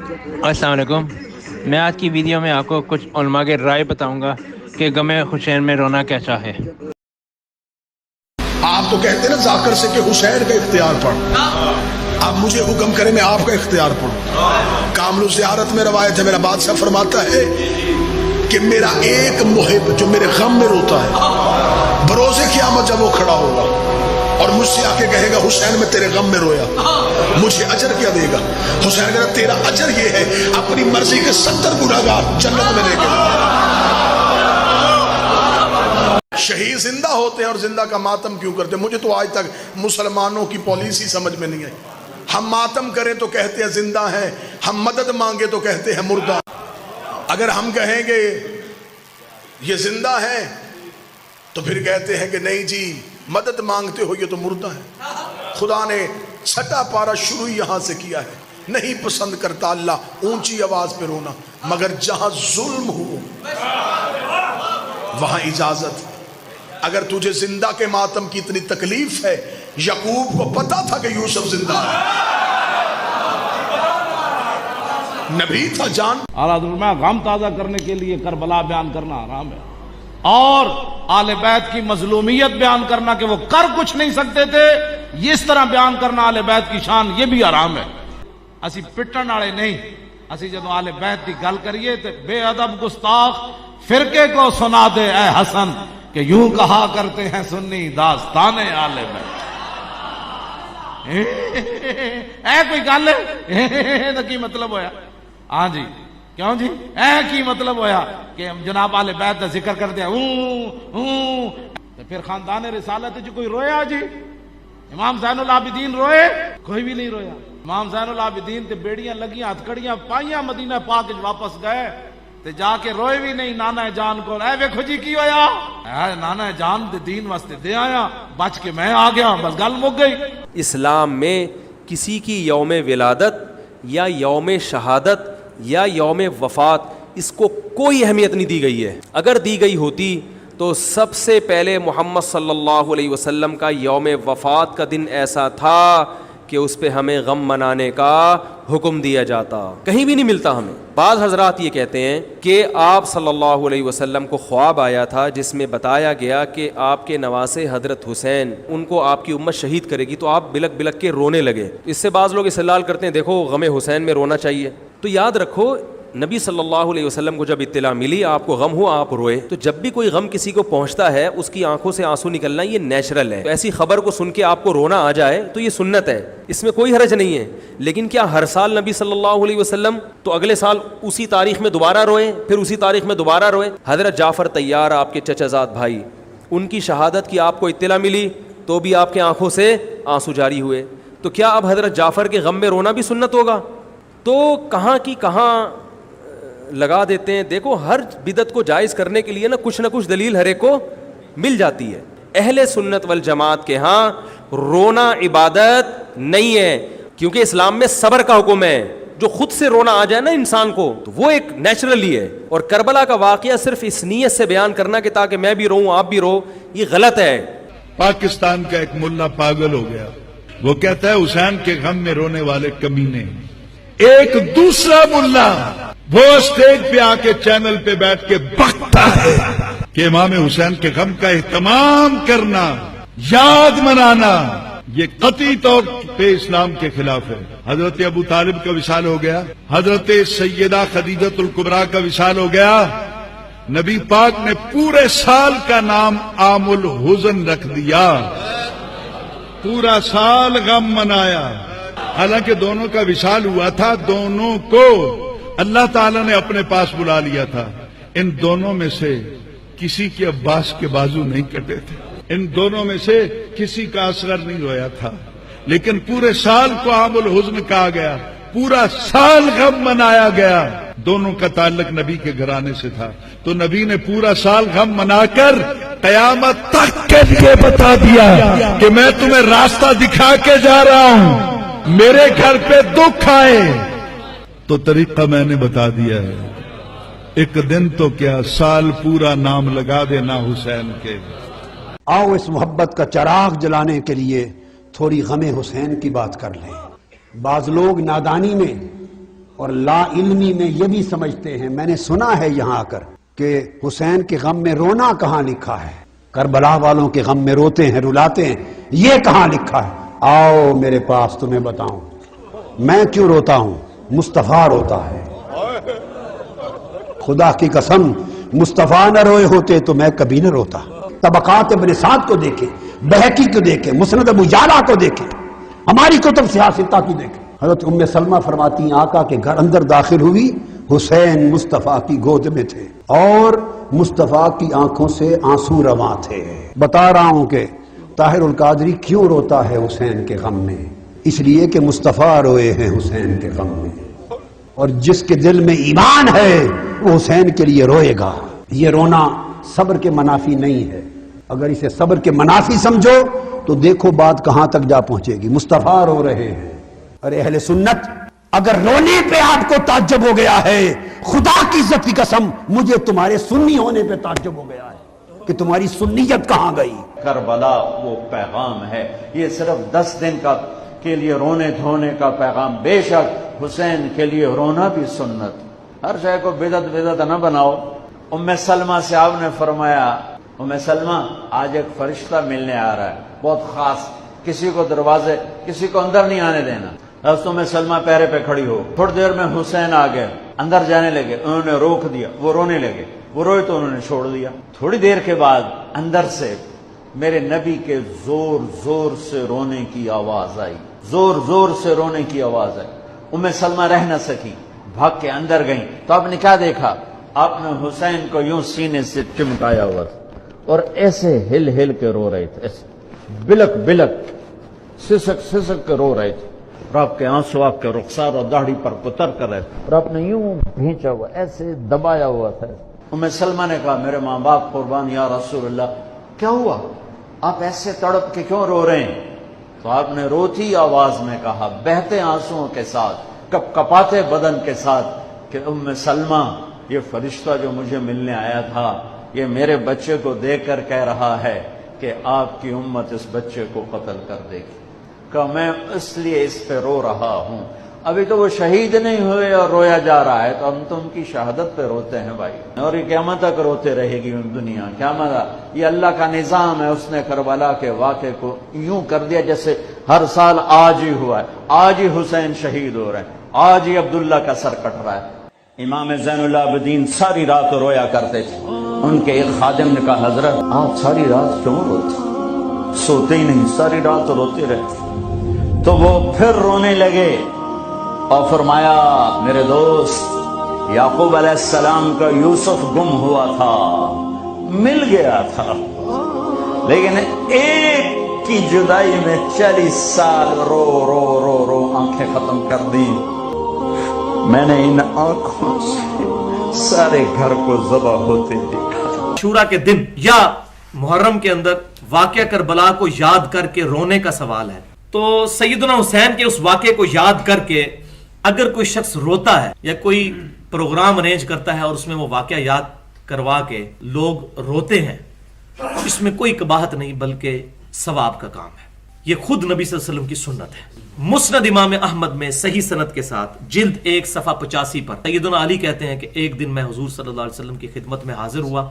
السلام علیکم. میں آج کی ویڈیو میں آپ کو کچھ علماء کے رائے بتاؤں گا کہ غم حسین میں رونا کیسا ہے. آپ تو کہتے ہیں نا ذاکر سے کہ حسین کا اختیار پڑھ. اب مجھے حکم کرے میں آپ کا اختیار پڑھوں. کامل زیارت میں روایت ہے، میرا بادشاہ فرماتا ہے کہ میرا ایک محب جو میرے غم میں روتا ہے، بروز قیامت جب وہ کھڑا ہوگا اور مجھ سے آ کے کہے گا حسین میں تیرے غم میں رویا، مجھے اجر کیا دے گا؟ حسین کہتا تیرا اجر یہ ہے اپنی مرضی کے 70 گناہگار جنت میں لے کے. شہید زندہ ہوتے ہیں اور زندہ کا ماتم کیوں کرتے ہیں؟ مجھے تو آج تک مسلمانوں کی پالیسی سمجھ میں نہیں آئی. ہم ماتم کریں تو کہتے ہیں زندہ ہیں، ہم مدد مانگے تو کہتے ہیں مردہ. اگر ہم کہیں گے یہ زندہ ہیں تو پھر کہتے ہیں کہ نہیں جی مدد مانگتے ہو یہ تو مردہ ہے. خدا نے چھٹا پارا شروع یہاں سے کیا ہے. نہیں پسند کرتا اللہ اونچی آواز پہ رونا، مگر جہاں ظلم ہو وہاں اجازت. اگر تجھے زندہ کے ماتم کی اتنی تکلیف ہے، یعقوب کو پتا تھا کہ یوسف زندہ ہے، نبی تھا جان. میں غم تازہ کرنے کے لیے کربلا بیان کرنا حرام ہے، اور آل بیت کی مظلومیت بیان کرنا کہ وہ کر کچھ نہیں سکتے تھے، یہ اس طرح بیان کرنا آل بیت کی شان، یہ بھی حرام ہے. اسی پٹن والے نہیں، اسی جدو آل بیت کی گل کریے تو بے ادب گستاخ فرقے کو سنا دے اے حسن کہ یوں کہا کرتے ہیں سنی داستان آل بیت. اے کوئی گل ہے کی مطلب ہویا؟ ہاں جی کیوں جی اے کی مطلب ہویا کہ جناب آل بیت کا ذکر کرتے ہیں تو پھر خاندان رسالت جو کوئی رویا جی؟ امام زین العابدین روئے؟ کوئی بھی نہیں رویا. امام زین العابدین تے بیڑیاں لگیاں ہتھکڑیاں پائیاں مدینہ پاک واپس گئے تے جا کے روئے بھی نہیں نانا جان کو. اے ویکھو جی کی ہویا؟ اے نانا جان دے دین واسطے دے آیا، بچ کے میں آ گیا، بس گل مک گئی. اسلام میں کسی کی یوم ولادت یا یوم شہادت یا یوم وفات اس کو کوئی اہمیت نہیں دی گئی ہے. اگر دی گئی ہوتی تو سب سے پہلے محمد صلی اللہ علیہ وسلم کا یوم وفات کا دن ایسا تھا کہ اس پہ ہمیں غم منانے کا حکم دیا جاتا. کہیں بھی نہیں ملتا ہمیں. بعض حضرات یہ کہتے ہیں کہ آپ صلی اللہ علیہ وسلم کو خواب آیا تھا جس میں بتایا گیا کہ آپ کے نواسے حضرت حسین ان کو آپ کی امت شہید کرے گی، تو آپ بلک بلک کے رونے لگے. اس سے بعض لوگ استدلال کرتے ہیں دیکھو غم حسین میں رونا چاہیے. تو یاد رکھو نبی صلی اللہ علیہ وسلم کو جب اطلاع ملی آپ کو غم ہو آپ روئے، تو جب بھی کوئی غم کسی کو پہنچتا ہے اس کی آنکھوں سے آنسو نکلنا یہ نیچرل ہے. تو ایسی خبر کو سن کے آپ کو رونا آ جائے تو یہ سنت ہے، اس میں کوئی حرج نہیں ہے. لیکن کیا ہر سال نبی صلی اللہ علیہ وسلم تو اگلے سال اسی تاریخ میں دوبارہ روئے، پھر اسی تاریخ میں دوبارہ روئے؟ حضرت جعفر طیار آپ کے چچا زاد بھائی، ان کی شہادت کی آپ کو اطلاع ملی تو بھی آپ کے آنکھوں سے آنسو جاری ہوئے. تو کیا اب حضرت جعفر کے غم میں رونا بھی سنت ہوگا؟ تو کہاں کی کہاں لگا دیتے ہیں. دیکھو ہر بدعت کو جائز کرنے کے لیے نا کچھ دلیل ہر ایک کو مل جاتی ہے. اہل سنت والجماعت کے ہاں رونا عبادت نہیں ہے، کیونکہ اسلام میں صبر کا حکم ہے. جو خود سے رونا آ جائے نا انسان کو تو وہ ایک نیچرلی ہے. اور کربلا کا واقعہ صرف اس نیت سے بیان کرنا کہ تاکہ میں بھی روؤں آپ بھی رو، یہ غلط ہے. پاکستان کا ایک ملا پاگل ہو گیا، وہ کہتا ہے حسین کے غم میں رونے والے کمینے. ایک دوسرا ملا وہ اسٹیج پہ آ کے چینل پہ بیٹھ کے بکتا ہے کہ امام حسین کے غم کا اہتمام کرنا، یاد منانا یہ قطعی طور پہ اسلام کے خلاف ہے. حضرت ابو طالب کا وصال ہو گیا، حضرت سیدہ خدیجۃ الکبریٰ کا وصال ہو گیا. نبی پاک نے پورے سال کا نام عام الحزن رکھ دیا، پورا سال غم منایا. حالانکہ دونوں کا وصال ہوا تھا، دونوں کو اللہ تعالیٰ نے اپنے پاس بلا لیا تھا. ان دونوں میں سے کسی کے عباس کے بازو نہیں کٹے تھے، ان دونوں میں سے کسی کا اصغر نہیں رویا تھا، لیکن پورے سال کو عام الحزن کہا گیا، پورا سال غم منایا گیا. دونوں کا تعلق نبی کے گھرانے سے تھا، تو نبی نے پورا سال غم منا کر قیامت تک کے لیے بتا دیا کہ میں تمہیں راستہ دکھا کے جا رہا ہوں، میرے گھر پہ دکھ آئے تو طریقہ میں نے بتا دیا ہے. ایک دن تو کیا سال پورا نام لگا دینا حسین کے. آؤ اس محبت کا چراغ جلانے کے لیے تھوڑی غم حسین کی بات کر لیں. بعض لوگ نادانی میں اور لا علمی میں یہ بھی سمجھتے ہیں، میں نے سنا ہے یہاں آ کر کہ حسین کے غم میں رونا کہاں لکھا ہے، کربلا والوں کے غم میں روتے ہیں، رلاتے ہیں، یہ کہاں لکھا ہے؟ آؤ میرے پاس تمہیں بتاؤں میں کیوں روتا ہوں۔ مصطفیٰ روتا ہے، خدا کی قسم مصطفیٰ نہ روئے ہوتے تو میں کبھی نہ روتا۔ طبقات ابن سعد کو دیکھیں، بہقی کو دیکھیں، مسند ابو یعلا کو دیکھیں، ہماری کتب سیاستہ کی دیکھیں۔ حضرت ام سلمہ فرماتی ہیں آقا کے گھر اندر داخل ہوئی، حسین مصطفیٰ کی گود میں تھے اور مصطفیٰ کی آنکھوں سے آنسو رواں تھے۔ بتا رہا ہوں کہ طاہر القادری کیوں روتا ہے حسین کے غم میں، اس لیے کہ مصطفیٰ روئے ہیں حسین کے غم میں، اور جس کے دل میں ایمان ہے وہ حسین کے لیے روئے گا۔ یہ رونا صبر کے منافی نہیں ہے، اگر اسے صبر کے منافی سمجھو تو دیکھو بات کہاں تک جا پہنچے گی۔ مصطفیٰ رو رہے ہیں۔ ارے اہل سنت، اگر رونے پہ آپ کو تعجب ہو گیا ہے، خدا کی عزت کی قسم مجھے تمہارے سنی ہونے پہ تعجب ہو گیا ہے کہ تمہاری سنیت کہاں گئی۔ کربلا وہ پیغام ہے، یہ صرف 10 دن کے لیے رونے دھونے کا پیغام، بے شک حسین کے لیے رونا بھی سنت۔ ہر شے کو بدعت نہ بناؤ۔ ام سلمہ سے آپ نے فرمایا ام سلمہ آج ایک فرشتہ ملنے آ رہا ہے، بہت خاص، کسی کو اندر نہیں آنے دینا۔ حضرت ام سلمہ پیرے پہ کھڑی ہو، تھوڑی دیر میں حسین آ گئے، اندر جانے لگے، انہوں نے روک دیا، وہ رونے لگے، وہ روئے تو انہوں نے چھوڑ دیا۔ تھوڑی دیر کے بعد اندر سے میرے نبی کے زور زور سے رونے کی آواز آئی، زور زور سے رونے کی آواز آئی۔ ام سلمہ رہ نہ سکی، بھاگ کے اندر گئیں تو آپ نے کیا دیکھا؟ آپ نے حسین کو یوں سینے سے چمکایا ہوا تھا اور ایسے ہل ہل کے رو رہے تھے، ایسے بلک بلک سسک سسک کے رو رہے تھے، اور آپ کے آنسو آپ کے رخسار اور داڑھی پر پتر کر رہے تھے، اور آپ نے یوں بھینچا ہوا، ایسے دبایا ہوا تھا۔ ام سلمہ نے کہا میرے ماں باپ قربان یا رسول اللہ، کیا ہوا؟ آپ ایسے تڑپ کے کیوں رو رہے ہیں؟ تو آپ نے روتی آواز میں کہا، بہتے آنسوؤں کے ساتھ، کپ کپاتے بدن کے ساتھ، کہ ام سلمہ یہ فرشتہ جو مجھے ملنے آیا تھا یہ میرے بچے کو دیکھ کر کہہ رہا ہے کہ آپ کی امت اس بچے کو قتل کر دے گی، کہ میں اس لیے اس پہ رو رہا ہوں۔ ابھی تو وہ شہید نہیں ہوئے اور رویا جا رہا ہے، تو ہم تو ان کی شہادت پہ روتے ہیں بھائی، اور یہ قیامت تک روتے رہے گی دنیا۔ قیامت یہ اللہ کا نظام ہے، اس نے کربلا کے واقعے کو یوں کر دیا جیسے ہر سال آج ہی ہوا ہے، آج ہی حسین شہید ہو رہے ہیں، آج ہی عبداللہ کا سر کٹ رہا ہے۔ امام زین العابدین ساری رات رویا کرتے تھے۔ ان کے ایک خادم نے کہا حضرت آپ ساری رات کیوں روتے؟ سوتے ہی نہیں، ساری رات روتے رہتے۔ تو وہ پھر رونے لگے اور فرمایا میرے دوست، یعقوب علیہ السلام کا یوسف گم ہوا تھا، مل گیا تھا، لیکن ایک کی جدائی میں 40 سال رو رو رو رو آنکھیں ختم کر دی۔ میں نے ان آنکھوں سے سارے گھر کو ذبح ہوتے دیکھا۔ عاشورہ کے دن یا محرم کے اندر واقعہ کربلا کو یاد کر کے رونے کا سوال ہے، تو سیدنا حسین کے اس واقعے کو یاد کر کے اگر کوئی شخص روتا ہے یا کوئی پروگرام ارینج کرتا ہے اور اس میں وہ واقعہ یاد کروا کے لوگ روتے ہیں، اس میں کوئی قباحت نہیں بلکہ ثواب کا کام ہے۔ یہ خود نبی صلی اللہ علیہ وسلم کی سنت ہے۔ مسند امام احمد میں صحیح سند کے ساتھ جلد 1 صفحہ 85 پر سیدنا علی کہتے ہیں کہ ایک دن میں حضور صلی اللہ علیہ وسلم کی خدمت میں حاضر ہوا،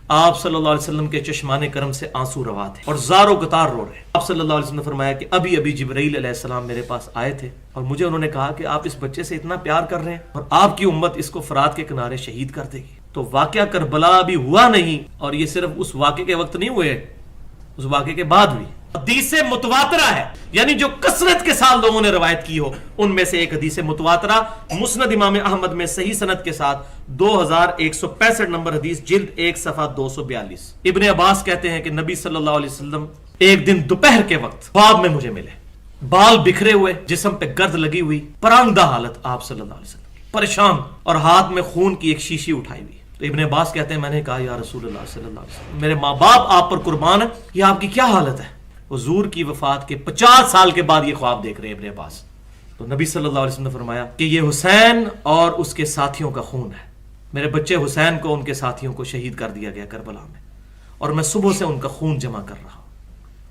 آپ صلی اللہ علیہ وسلم کے چشمان کرم سے آنسو روا تھے اور زار و گتار رو رہے۔ آپ صلی اللہ علیہ وسلم نے فرمایا کہ ابھی جبرائیل علیہ السلام میرے پاس آئے تھے اور مجھے انہوں نے کہا کہ آپ اس بچے سے اتنا پیار کر رہے ہیں اور آپ کی امت اس کو فرات کے کنارے شہید کر دے گی۔ تو واقعہ کربلا ابھی ہوا نہیں، اور یہ صرف اس واقعے کے وقت نہیں ہوئے، اس واقعے کے بعد بھی حدیث متواترہ ہے، یعنی جو کثرت کے ساتھ لوگوں نے روایت کی ہو ان میں سے ایک حدیث متواترہ مسند امام احمد میں صحیح سند کے ساتھ 2165 نمبر حدیث جلد 1 صفحہ 242۔ ابن عباس کہتے ہیں کہ نبی صلی اللہ علیہ وسلم ایک دن دوپہر کے وقت خواب میں مجھے ملے، بال بکھرے ہوئے، جسم پہ گرد لگی ہوئی، پرانگدہ حالت آپ صلی اللہ علیہ وسلم، پریشان، اور ہاتھ میں خون کی ایک شیشی اٹھائی ہوئی۔ تو ابن عباس کہتے ہیں میں نے کہا یا رسول اللہ صلی اللہ علیہ وسلم، میرے ماں باپ آپ پر قربان ہیں، یہ آپ کی کیا حالت ہے؟ حضور کی وفات کے 50 سال کے بعد یہ خواب دیکھ رہے ہیں ابن عباس۔ تو نبی صلی اللہ علیہ وسلم نے فرمایا کہ یہ حسین اور اس کے ساتھیوں کا خون ہے، میرے بچے حسین کو ان کے ساتھیوں کو شہید کر دیا گیا کربلا میں، اور میں صبح سے ان کا خون جمع کر رہا ہوں۔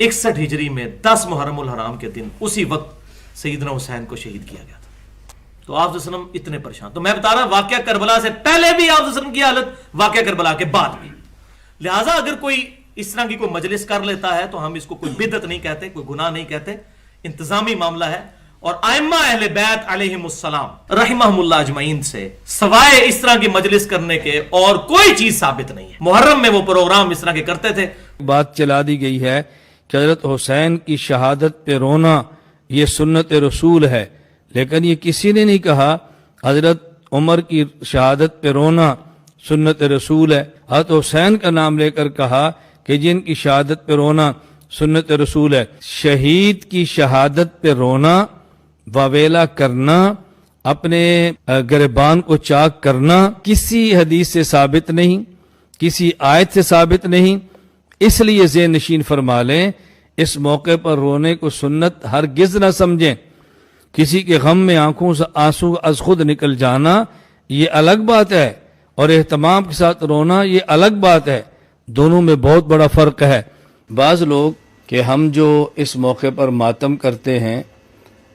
61 ہجری میں 10 محرم الحرام کے دن اسی وقت سیدنا حسین کو شہید کیا گیا تھا۔ تو آپ صلی اللہ علیہ وسلم اتنے پریشان. تو میں بتا رہا ہوں واقعہ کربلا سے پہلے بھی آپ صلی اللہ علیہ وسلم کی حالت, واقعہ کربلا کے بعد بھی. لہٰذا اگر کوئی اس طرح کی کوئی مجلس کر لیتا ہے تو ہم اس کو کوئی بدعت نہیں کہتے, کوئی گناہ نہیں کہتے, انتظامی معاملہ ہے. اور ائمہ اہل بیت علیہم السلام رحمہم اللہ اجمعین سے سوائے اس طرح کی مجلس کرنے کے اور کوئی چیز ثابت نہیں ہے. محرم میں وہ پروگرام اس طرح کے کرتے تھے. بات چلا دی گئی ہے کہ حضرت حسین کی شہادت پہ رونا یہ سنت رسول ہے, لیکن یہ کسی نے نہیں کہا حضرت عمر کی شہادت پہ رونا سنت رسول ہے. حضرت حسین کا نام لے کر کہا کہ جن کی شہادت پہ رونا سنت رسول ہے. شہید کی شہادت پہ رونا, واویلا کرنا, اپنے گریبان کو چاک کرنا کسی حدیث سے ثابت نہیں, کسی آیت سے ثابت نہیں. اس لیے ذہن نشین فرما لیں, اس موقع پر رونے کو سنت ہرگز نہ سمجھیں. کسی کے غم میں آنکھوں سے آنسو از خود نکل جانا یہ الگ بات ہے, اور اہتمام کے ساتھ رونا یہ الگ بات ہے. دونوں میں بہت بڑا فرق ہے. بعض لوگ کہ ہم جو اس موقع پر ماتم کرتے ہیں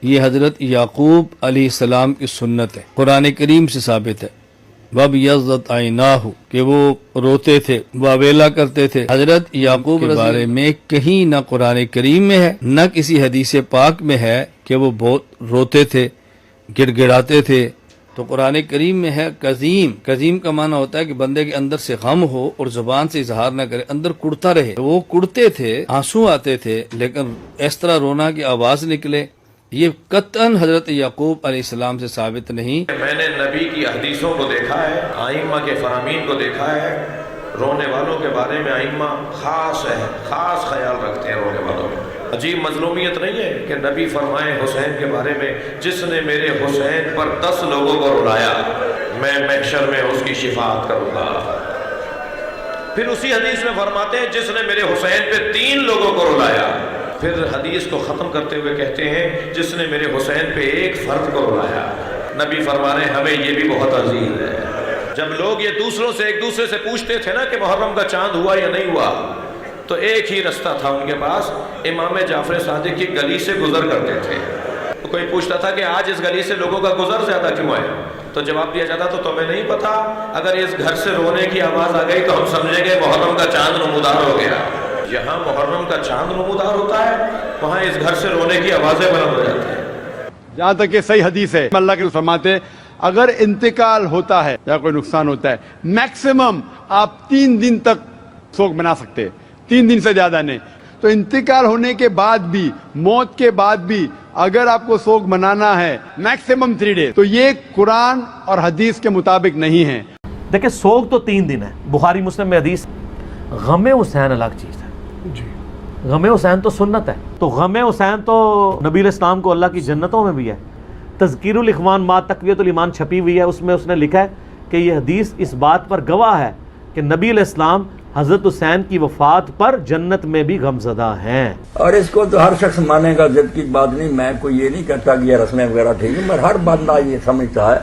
یہ حضرت یعقوب علیہ السلام کی سنت ہے, قرآن کریم سے ثابت ہے. وَبْ یَضَّتْ عَيْنَاهُ کہ وہ روتے تھے, واویلا کرتے تھے. حضرت یعقوب کے بارے میں کہیں نہ قرآن کریم میں ہے نہ کسی حدیث پاک میں ہے کہ وہ بہت روتے تھے, گڑ گڑاتے تھے. تو قرآن کریم میں ہے قزیم. قزیم کا معنی ہوتا ہے کہ بندے کے اندر سے غم ہو اور زبان سے اظہار نہ کرے, اندر کڑتا رہے. وہ کڑتے تھے, آنسو آتے تھے, لیکن اس طرح رونا کی آواز نکلے یہ قطعاً حضرت یعقوب علیہ السلام سے ثابت نہیں. میں نے نبی کی حدیثوں کو دیکھا ہے, ائمہ کے فرامین کو دیکھا ہے. رونے والوں کے بارے میں ائمہ خاص خیال رکھتے ہیں رونے والوں میں. عجیب مظلومیت نہیں ہے کہ نبی فرمائے حسین کے بارے میں جس نے میرے حسین پر 10 لوگوں کو رلایا میں محشر میں اس کی شفاعت کروں گا. پھر اسی حدیث میں فرماتے ہیں جس نے میرے حسین پہ 3 لوگوں کو رلایا. پھر حدیث کو ختم کرتے ہوئے کہتے ہیں جس نے میرے حسین پہ 1 فرد کو رلایا. نبی فرما رہے ہیں ہمیں یہ بھی بہت عزیز ہے. جب لوگ یہ دوسروں سے ایک دوسرے سے پوچھتے تھے نا کہ محرم کا چاند ہوا یا نہیں ہوا, تو ایک ہی رستہ تھا ان کے پاس, امام جعفر صادق کی گلی سے گزر کرتے تھے. تو کوئی پوچھتا تھا کہ آج اس گلی سے لوگوں کا گزر زیادہ کیوں ہے, تو جواب دیا جاتا تو تمہیں نہیں پتا, اگر اس گھر سے رونے کی آواز آ گئی تو ہم سمجھیں گے محرم کا چاند نمودار ہو گیا. یہاں محرم کا چاند نمودار ہوتا ہے, وہاں اس گھر سے رونے کی آوازیں بلند ہو جاتی ہیں. جہاں تک یہ صحیح حدیث ہے, اللہ کے فرماتے اگر انتقال ہوتا ہے یا کوئی نقصان ہوتا ہے میکسیمم آپ 3 دن تک سوگ بنا سکتے, 3 دن سے زیادہ نہیں. تو انتقال ہونے کے بعد بھی, موت کے بعد بھی اگر آپ کو سوگ منانا ہے میکسیمم 3 ڈیز, تو یہ قرآن اور حدیث کے مطابق نہیں ہے. دیکھیں سوگ تو 3 دن ہے, بخاری مسلم میں حدیث. غم حسین الگ چیز ہے جی, غم حسین تو سنت ہے. تو غم حسین تو نبی علیہ السلام کو اللہ کی جنتوں میں بھی ہے. تذکیر الاخوان ما تقویت الایمان چھپی ہوئی ہے, اس میں اس نے لکھا ہے کہ یہ حدیث اس بات پر گواہ ہے کہ نبی علیہ السلام حضرت حسین کی وفات پر جنت میں بھی غمزدہ ہیں. اور اس کو تو ہر شخص مانے گا, ضد کی بات نہیں. میں کوئی یہ نہیں کہتا کہ یہ رسمیں وغیرہ ٹھیک ہے, مگر ہر بندہ یہ سمجھتا ہے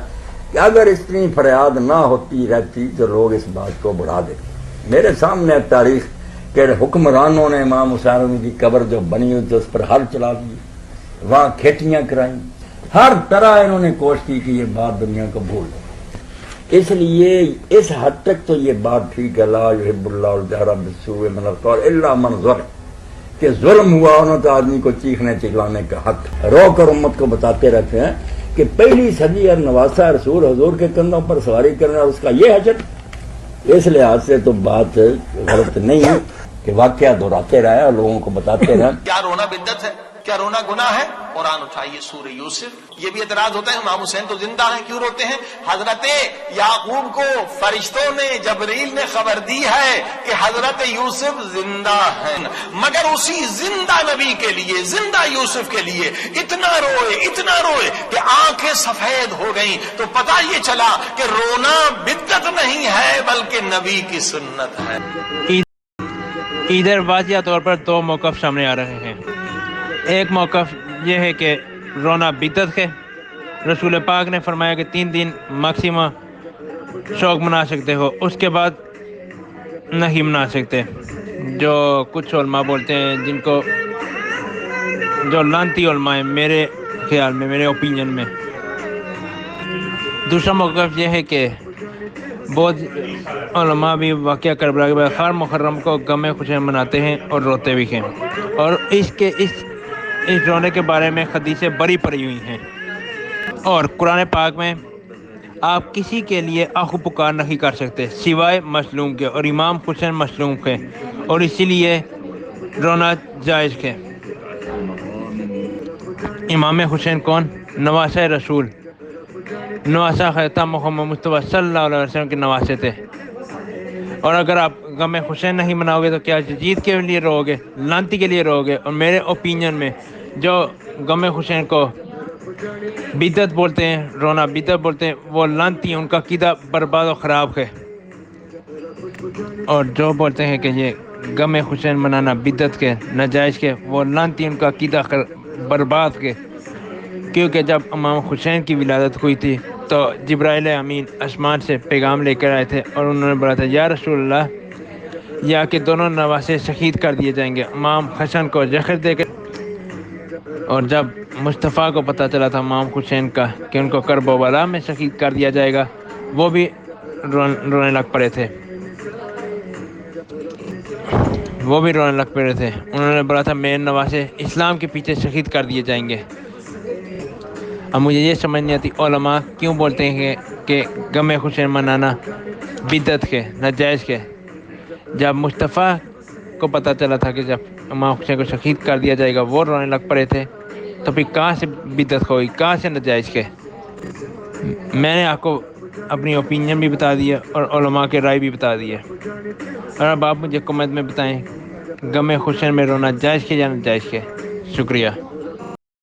کہ اگر اتنی فریاد نہ ہوتی رہتی تو لوگ اس بات کو بڑھا دیتے. میرے سامنے تاریخ کہ حکمرانوں نے امام حسین کی قبر جو بنی ہوئی تھی اس پر ہل چلا دی, وہاں کھیتیاں کرائیں, ہر طرح انہوں نے کوشش کی کہ یہ بات دنیا کو بھول دیں. اس لیے اس حد تک تو یہ بات ٹھیک ہے, لا یحب اللہ الجہر بالسوء من القول الا من ظلم, کہ ظلم ہوا انہوں تو آدمی کو چیخنے چلانے کا حق. رو کر امت کو بتاتے رہتے ہیں کہ پہلی صدی اور نواسا رسول حضور کے کندھوں پر سواری کرنا اور اس کا یہ حجت. اس لحاظ سے تو بات غلط نہیں ہے کہ واقعہ دہراتے رہے اور لوگوں کو بتاتے رہے. کیا رونا بدعت ہے, کیا رونا گناہ ہے؟ قرآن اٹھائیے سورہ یوسف. یہ بھی اعتراض ہوتا ہے امام حسین تو زندہ ہیں, کیوں روتے ہیں؟ حضرت یعقوب کو فرشتوں نے, جبریل نے خبر دی ہے کہ حضرت یوسف زندہ ہیں, مگر اسی زندہ نبی کے لیے, زندہ یوسف کے لیے اتنا روئے کہ آنکھیں سفید ہو گئیں. تو پتہ یہ چلا کہ رونا بدعت نہیں ہے بلکہ نبی کی سنت ہے. ادھر واضح طور پر 2 موقف سامنے آ رہے ہیں. ایک موقف یہ ہے کہ رونا بدعت ہے. رسول پاک نے فرمایا کہ 3 دن میکسیمم شوق منا سکتے ہو, اس کے بعد نہیں منا سکتے. جو کچھ علماء بولتے ہیں جن کو جو لانتی علماء ہیں, میرے خیال میں, میرے اوپینین میں, دوسرا موقف یہ ہے کہ بہت علماء بھی واقعہ کربلا کے بعد ہر محرم کو غم خوشی مناتے ہیں اور روتے بھی ہیں، اور اس رونے کے بارے میں حدیثیں بڑی پڑی ہوئی ہیں، اور قرآن پاک میں آپ کسی کے لیے آہ و پکار نہیں کر سکتے سوائے مظلوم کے، اور امام حسین مظلوم ہے، اور اسی لیے رونا جائز ہے۔ امام حسین کون؟ نواسہ رسول، نواسہ خاتم محمد مصطفیٰ صلی اللہ علیہ وسلم کے نواسے تھے، اور اگر آپ غم حسین نہیں مناؤ گے تو کیا یزید کے لیے رو گے، لانتی کے لیے رو گے؟ اور میرے اوپینین میں جو غم حسین کو بدعت بولتے ہیں، رونا بدعت بولتے ہیں، وہ لانتی ہیں، ان کا عقیدہ برباد و خراب ہے، اور جو بولتے ہیں کہ یہ غم حسین منانا بدعت کے، ناجائز کے، وہ لانتی ان کا عقیدہ برباد کے، کیونکہ جب امام حسین کی ولادت ہوئی تھی تو جبرائیل امین آسمان سے پیغام لے کر آئے تھے، اور انہوں نے بولا تھا یا رسول اللہ، یا کہ دونوں نواسے شہید کر دیے جائیں گے، امام حسن کو زخر دے کر، اور جب مصطفیٰ کو پتہ چلا تھا امام حسین کا کہ ان کو کربلا میں شہید کر دیا جائے گا، وہ بھی رونے لگ پڑے تھے، انہوں نے بولا تھا میرے نواسے اسلام کے پیچھے شہید کر دیے جائیں گے۔ اب مجھے یہ سمجھ نہیں آتی علماء کیوں بولتے ہیں کہ غم حسین منانا بدعت کے، ناجائز کے، جب مصطفیٰ کو پتہ چلا تھا کہ جب امام حسین کو شہید کر دیا جائے گا وہ رونے لگ پڑے تھے، تو پھر کہاں سے بدعت ہوئی، کہاں سے ناجائز کے؟ میں نے آپ کو اپنی اوپینین بھی بتا دیا اور علماء کے رائے بھی بتا دی ہے، اور اب آپ مجھے کمنٹ میں بتائیں غم حسین میں رونا جائز کے یا ناجائز کے؟ شکریہ۔